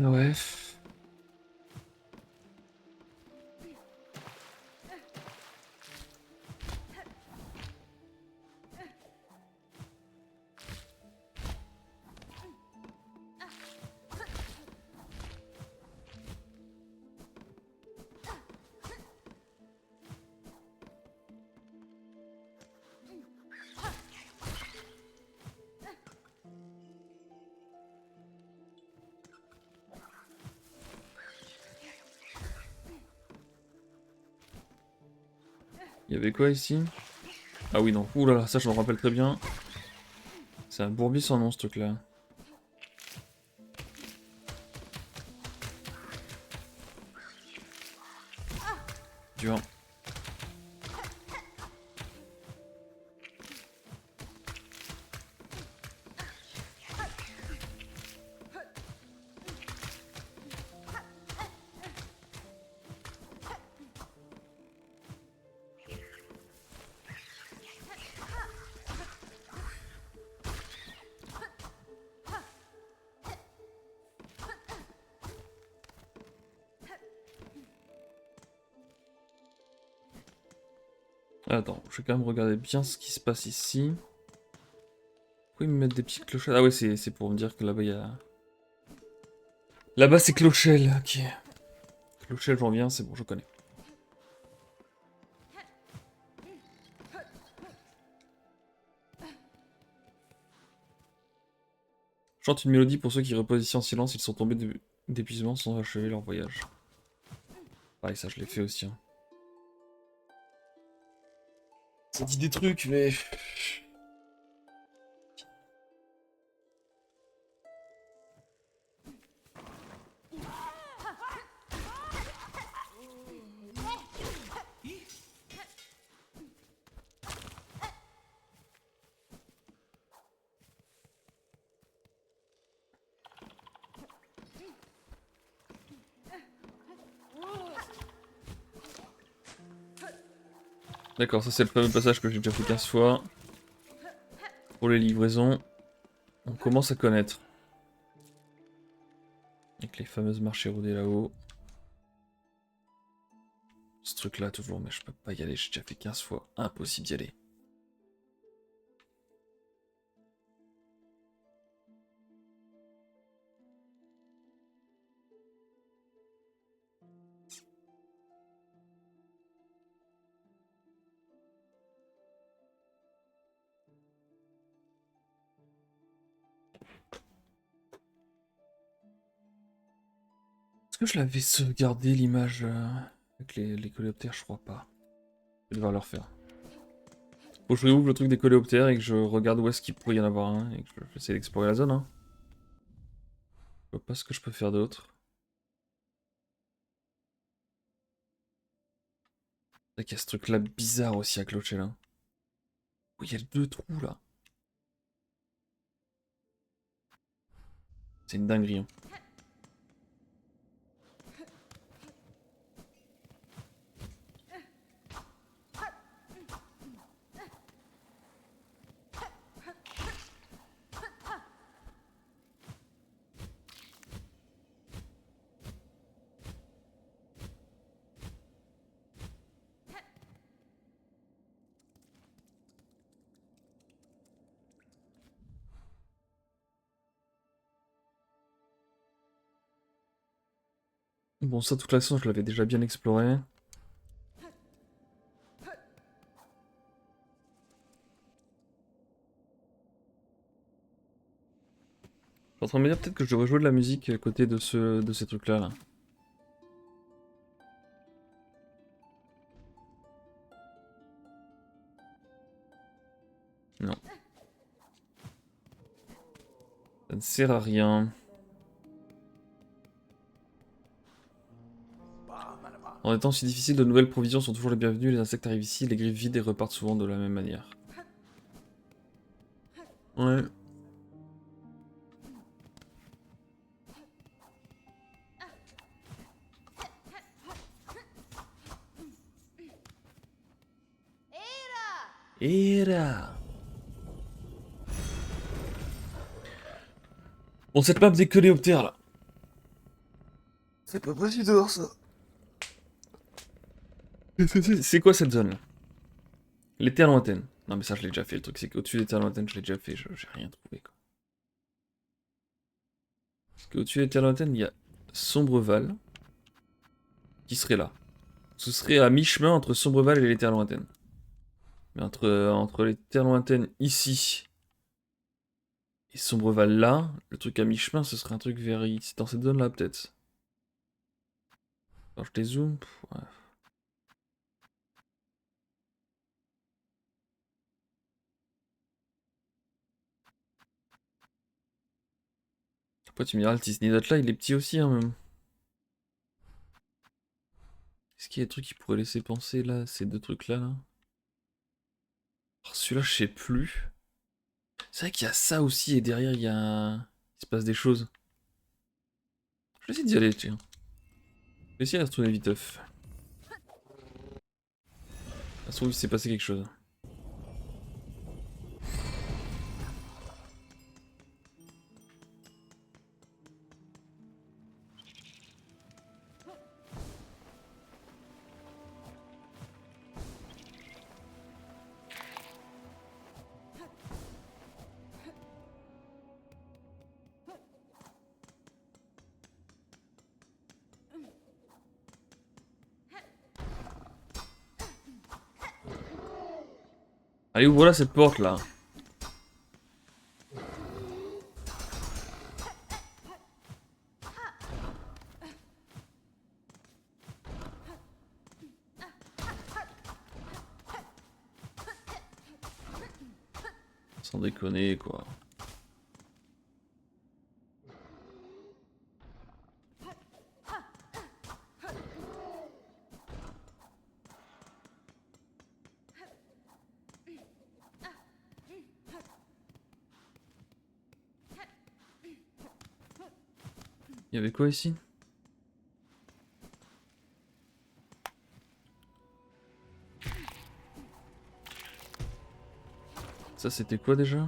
Ouais. Il y avait quoi ici? Ah oui, non. Ouh là là, ça je me rappelle très bien. C'est un bourbier sans nom, ce truc-là. Tu vois. Attends, je vais quand même regarder bien ce qui se passe ici. Pourquoi ils me mettent des petites clochettes? Ah ouais, c'est pour me dire que là-bas il y a... Là-bas c'est Clochelle, ok. Clochelle, j'en viens, c'est bon, je connais. Chante une mélodie pour ceux qui reposent ici en silence, ils sont tombés d'épuisement sans achever leur voyage. Pareil, ça je l'ai fait aussi. Hein. Ça dit des trucs, mais... D'accord, ça c'est le fameux passage que j'ai déjà fait 15 fois. Pour les livraisons, on commence à connaître. Avec les fameuses marches érodées là-haut. Ce truc là toujours, mais je peux pas y aller, j'ai déjà fait 15 fois. Impossible d'y aller. Est-ce que je l'avais sauvegardé l'image avec les coléoptères? Je crois pas. Je vais devoir le refaire. Faut que je réouvre le truc des coléoptères et que je regarde où est-ce qu'il pourrait y en avoir un et que j'essaie d'explorer la zone. Hein. Je vois pas ce que je peux faire d'autre. Il y a ce truc là bizarre aussi à Clochelle. Hein. Oh, il y a deux trous là. C'est une dinguerie. Hein. Bon, ça, toute l'action, je l'avais déjà bien exploré. Je suis en train de me dire peut-être que je devrais jouer de la musique à côté de ces trucs-là, là. Non. Ça ne sert à rien. En étant si difficile, de nouvelles provisions sont toujours les bienvenues. Les insectes arrivent ici, les griffes vides et repartent souvent de la même manière. Ouais. Era. Bon, cette map des coléoptères là. C'est pas possible de voir ça. C'est quoi cette zone là? Les terres lointaines. Non mais ça je l'ai déjà fait, le truc c'est qu'au-dessus des terres lointaines je l'ai déjà fait, j'ai rien trouvé quoi. Parce qu'au-dessus des terres lointaines il y a Sombreval, qui serait là. Ce serait à mi-chemin entre Sombreval et les terres lointaines. Mais entre les terres lointaines ici et Sombreval là, le truc à mi-chemin ce serait un truc vers ici, dans cette zone là peut-être. Alors je dézoome, ouais. Après tu me diras le Tisnidot là il est petit aussi hein même. Est-ce qu'il y a des trucs qui pourraient laisser penser là, ces deux trucs là là? Alors celui-là je sais plus. C'est vrai qu'il y a ça aussi et derrière il y a... Il se passe des choses. Je vais essayer d'y aller tiens. Je vais essayer de retourner viteuf. Ça se trouve il s'est passé quelque chose. Allez ouvre là cette porte là. Sans déconner quoi. Il y avait quoi ici? Ça c'était quoi déjà?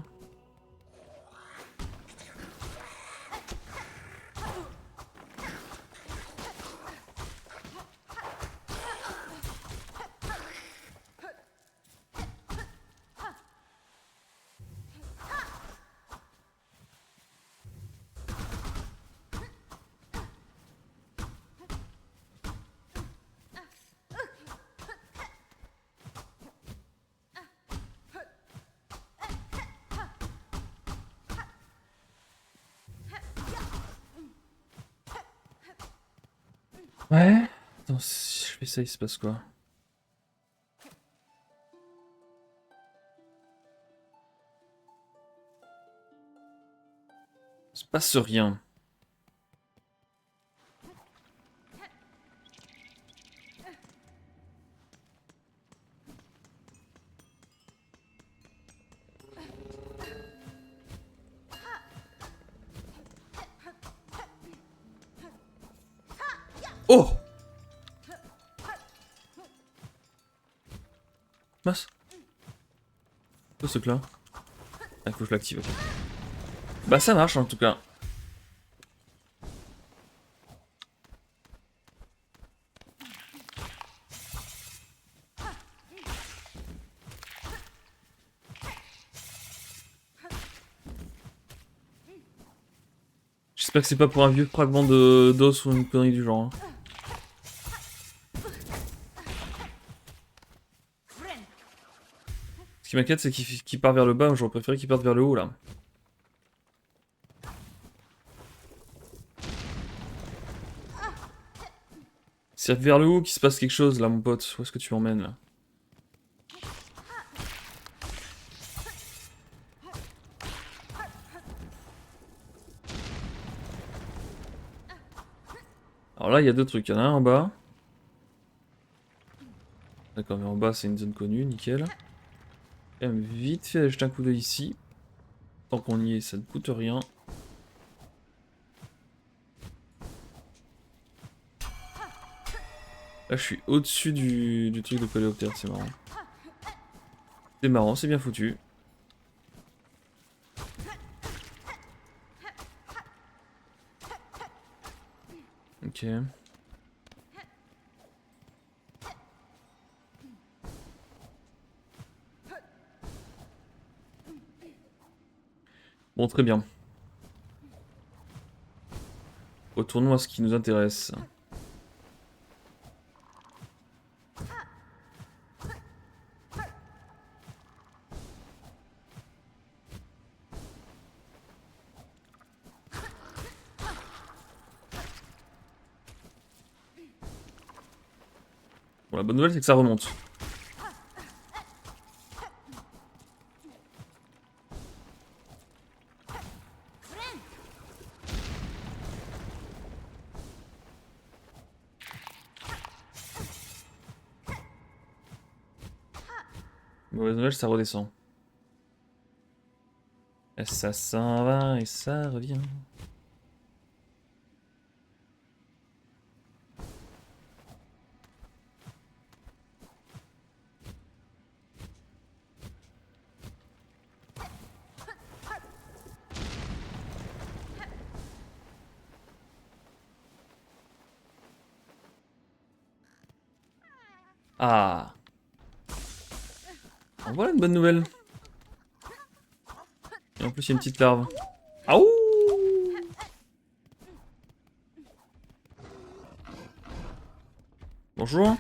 Ouais. Attends, si je fais ça, il se passe quoi? Il se passe rien. Oh! Mince. Quoi ce truc là? Ah, faut que je l'active. Ok. Bah ça marche en tout cas. J'espère que c'est pas pour un vieux fragment de d'os ou une connerie du genre. Hein. Ce qui m'inquiète, c'est qu'il part vers le bas. J'aurais préféré qu'il parte vers le haut, là. C'est vers le haut qu'il se passe quelque chose, là, mon pote. Où est-ce que tu m'emmènes, là? Alors là, il y a deux trucs. Il y en a un en bas. D'accord, mais en bas, c'est une zone connue, nickel. Quand même vite fait aller jeter un coup d'œil ici. Tant qu'on y est, ça ne coûte rien. Là, je suis au-dessus du truc de coléoptère, c'est marrant. C'est marrant, c'est bien foutu. Ok. Bon, très bien. Retournons à ce qui nous intéresse. Bon, la bonne nouvelle, c'est que ça remonte. Mauvaise nouvelle, ça redescend. Et ça s'en va et ça revient. Ah. En voilà une bonne nouvelle. Et en plus, il y a une petite larve. Ah ouh. Bonjour.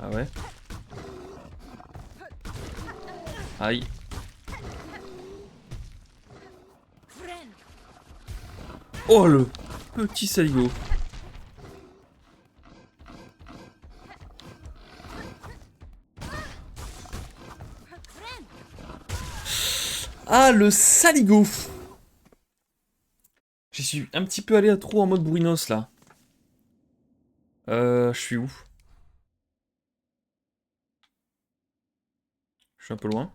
Ah ouais. Aïe. Oh le petit saligo. Ah le saligo. J'y suis un petit peu allé à trop en mode Brunos là. Je suis où? Je suis un peu loin.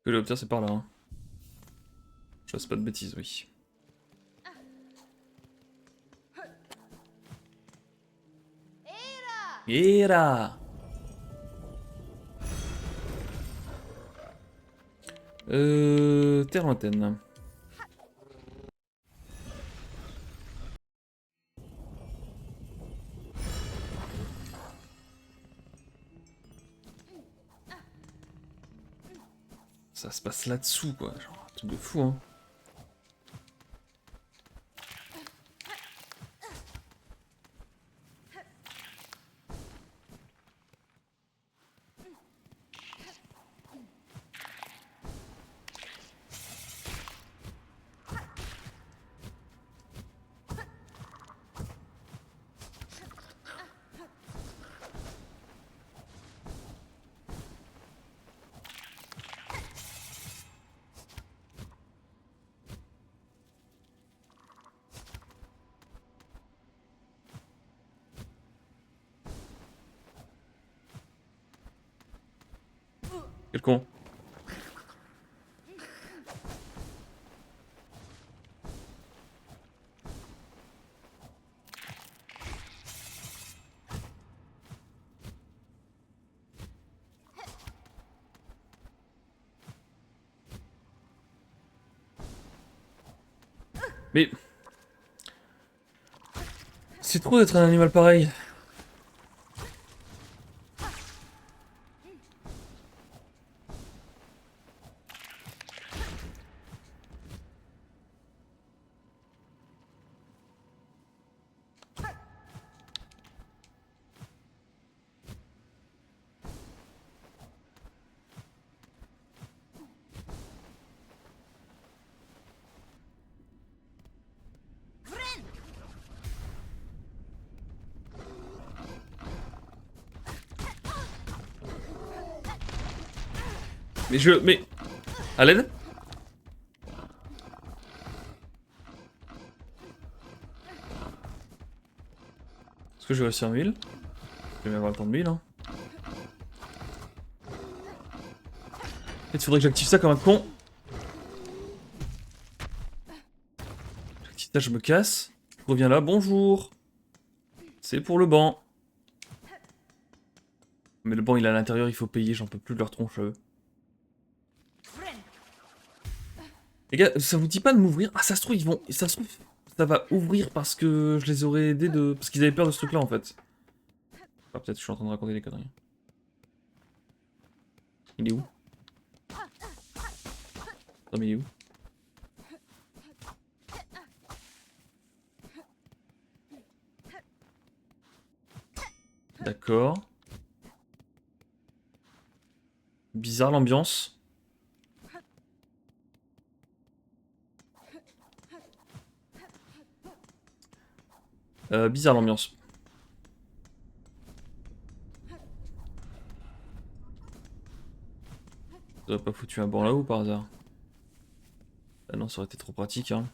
Coléoptère, c'est par là. Hein. Je fasse pas de bêtises, oui. Era. Terre lointaine. Ça se passe là-dessous, quoi. Genre, un truc de fou, hein. Quel con. Mais... C'est trop d'être un animal pareil. Mais je... Mais... À l'aide? Est-ce que je vais réussir un 1000? Je vais même avoir le temps de 1000, hein. En fait, il faudrait que j'active ça comme un con. J'active ça, je me casse. Je reviens là, bonjour. C'est pour le banc. Mais le banc, il est à l'intérieur, il faut payer, j'en peux plus de leur tronche à eux. Les gars, ça vous dit pas de m'ouvrir? Ah, ça se trouve, ils vont... Ça se trouve, ça va ouvrir parce que je les aurais aidés de... Parce qu'ils avaient peur de ce truc-là, en fait. Ah, peut-être que je suis en train de raconter des conneries. Il est où? Non, mais il est où? D'accord. Bizarre l'ambiance. Bizarre l'ambiance. T'aurais pas foutu un banc là-haut par hasard? Ah non, ça aurait été trop pratique, hein.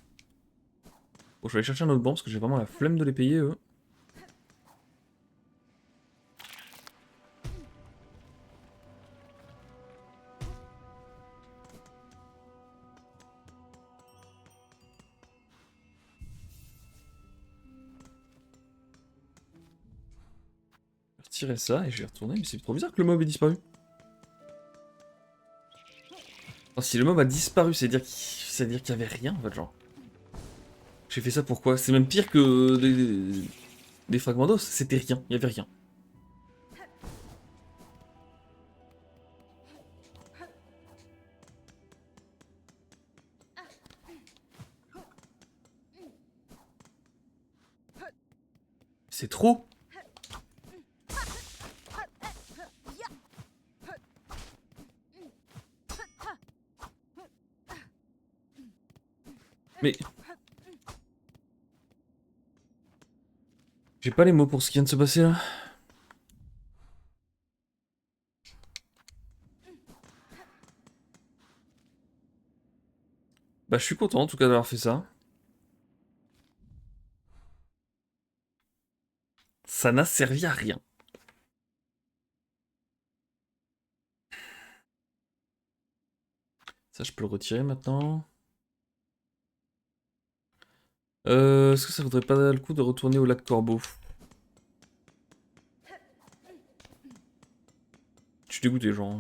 Bon, je vais aller chercher un autre banc parce que j'ai vraiment la flemme de les payer, eux. Je vais retirer ça et je vais retourner, mais c'est trop bizarre que le mob ait disparu. Enfin, si le mob a disparu, c'est-à-dire qu'il y avait rien, en fait, genre. J'ai fait ça pourquoi? C'est même pire que des fragments d'os, c'était rien, il y avait rien. C'est trop. Mais... J'ai pas les mots pour ce qui vient de se passer, là. Bah, je suis content, en tout cas, d'avoir fait ça. Ça n'a servi à rien. Ça, je peux le retirer maintenant. Est-ce que ça vaudrait pas le coup de retourner au lac Corbeau? Je suis dégoûté, genre.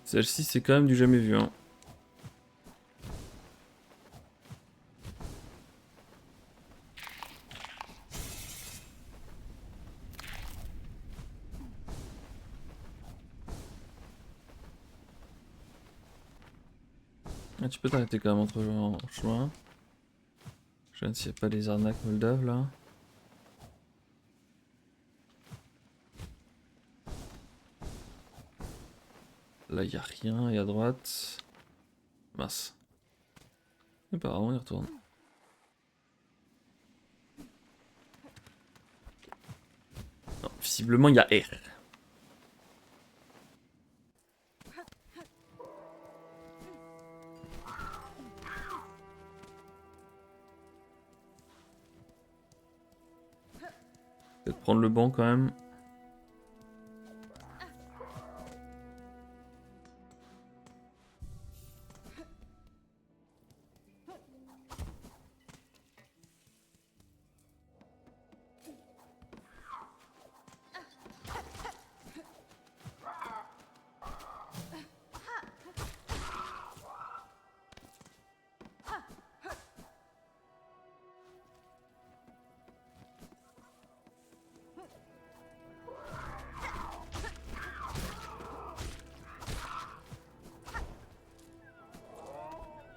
Celle-ci, c'est quand même du jamais vu, hein. Ah, tu peux t'arrêter quand même en chemin. Je ne sais pas les arnaques moldaves, là. Là, il n'y a rien, et à droite... Mince. Apparemment, il retourne. Non, visiblement, il y a R. Peut-être prendre le banc quand même.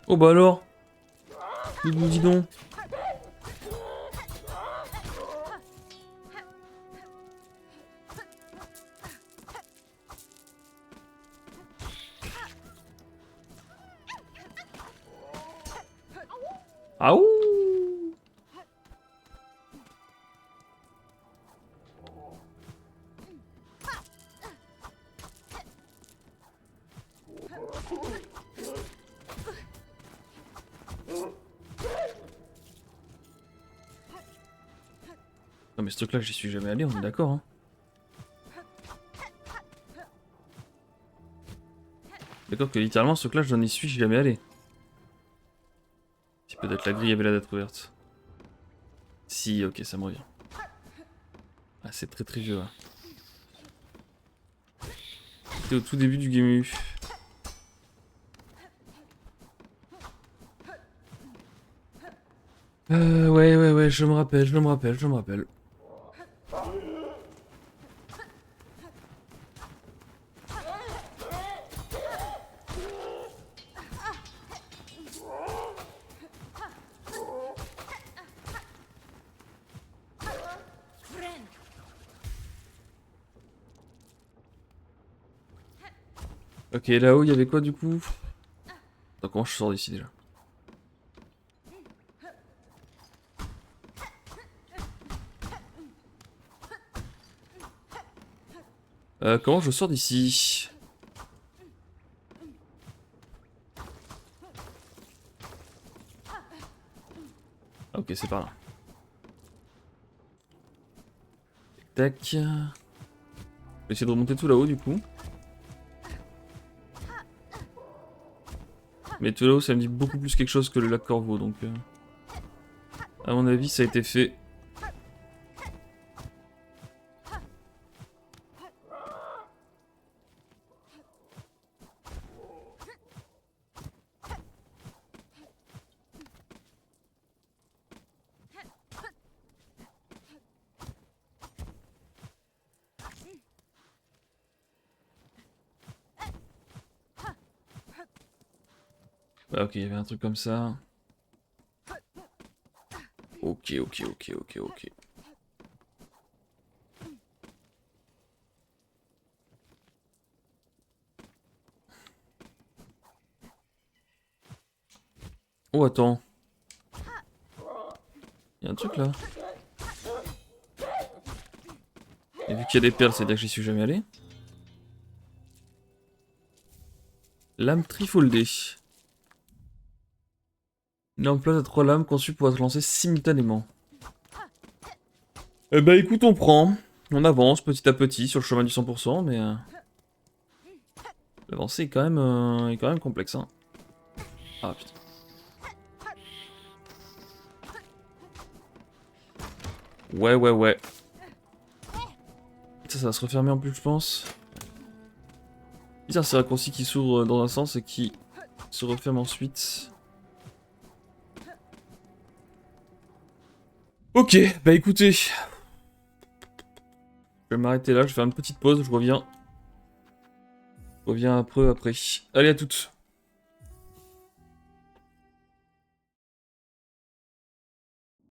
Oh bah alors. Dis donc. Ah ouh. Non mais ce truc là j'y suis jamais allé, on est d'accord hein. D'accord que littéralement ce truc là je n'y suis jamais allé. Si peut-être la grille avait l'air d'être ouverte. Si ok ça me revient. Ah c'est très vieux là. C'était au tout début du game U. Ouais, je me rappelle. Ok, là-haut, il y avait quoi du coup? Attends, comment je sors d'ici déjà? Comment je sors d'ici? Ah, ok, c'est par là. Tac. Je vais essayer de remonter tout là-haut du coup. Mais tout là-haut, ça me dit beaucoup plus quelque chose que le lac Corbeau, donc... à mon avis, ça a été fait. Bah ok, il y avait un truc comme ça. Ok. Oh, attends. Il y a un truc là. Et vu qu'il y a des perles, c'est-à-dire que j'y suis jamais allé. Lame trifoldée. Une emploi à 3 lames conçue pour être lancée simultanément. Eh bah écoute, on prend. On avance petit à petit sur le chemin du 100%, mais... l'avancée est quand même complexe, hein. Ah putain. Ouais. Ça va se refermer en plus, je pense. Putain, c'est raccourci qui s'ouvre dans un sens et qui se referme ensuite. Ok, bah écoutez. Je vais m'arrêter là, je vais faire une petite pause, je reviens. Je reviens après. Allez, à toutes.